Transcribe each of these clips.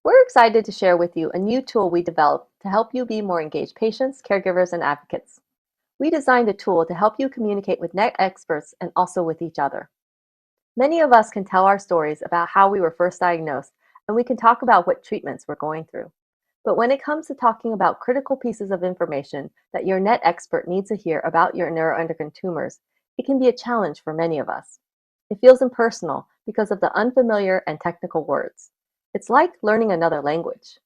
We're excited to share with you a new tool we developed to help you be more engaged patients, caregivers, and advocates. We designed a tool to help you communicate with NET experts and also with each other. Many of us can tell our stories about how we were first diagnosed, and we can talk about what treatments we're going through. But when it comes to talking about critical pieces of information that your NET expert needs to hear about your neuroendocrine tumors, it can be a challenge for many of us. It feels impersonal because of the unfamiliar and technical words. It's like learning another language.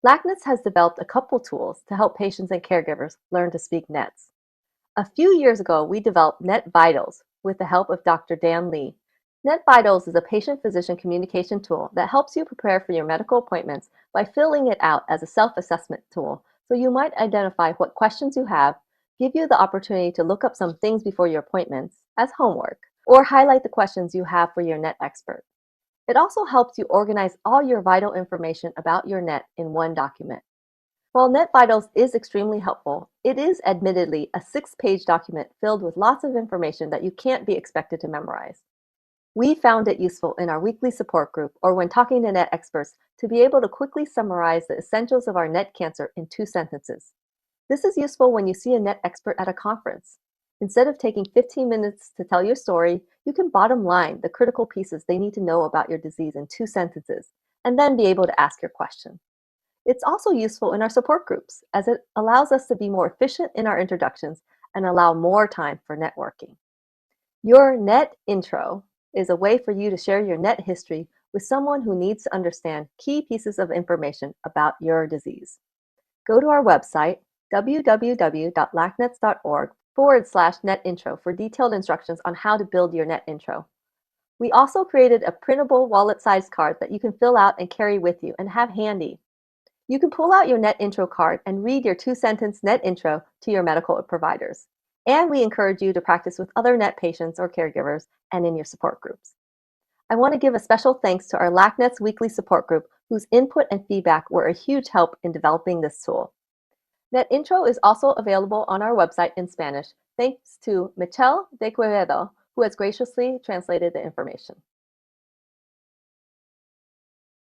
LACNETS has developed a couple tools to help patients and caregivers learn to speak NETs. A few years ago, we developed Net Vitals with the help of Dr. Dan Lee. Net Vitals is a patient-physician communication tool that helps you prepare for your medical appointments by filling it out as a self-assessment tool, so you might identify what questions you have, give you the opportunity to look up some things before your appointments as homework, or highlight the questions you have for your NET expert. It also helps you organize all your vital information about your NET in one document. While Net Vitals is extremely helpful, it is admittedly a 6-page document filled with lots of information that you can't be expected to memorize. We found it useful in our weekly support group or when talking to NET experts to be able to quickly summarize the essentials of our NET cancer in 2 sentences. This is useful when you see a NET expert at a conference. Instead of taking 15 minutes to tell your story, you can bottom line the critical pieces they need to know about your disease in 2 sentences, and then be able to ask your question. It's also useful in our support groups, as it allows us to be more efficient in our introductions and allow more time for networking. Your NET intro is a way for you to share your NET history with someone who needs to understand key pieces of information about your disease. Go to our website, www.lacnets.org/net intro for detailed instructions on how to build your NET intro. We also created a printable wallet-sized card that you can fill out and carry with you and have handy. You can pull out your NET intro card and read your 2-sentence NET intro to your medical providers. And we encourage you to practice with other NET patients or caregivers and in your support groups. I want to give a special thanks to our LACNETS weekly support group, whose input and feedback were a huge help in developing this tool. NET intro is also available on our website in Spanish, thanks to Michelle de Quevedo, who has graciously translated the information.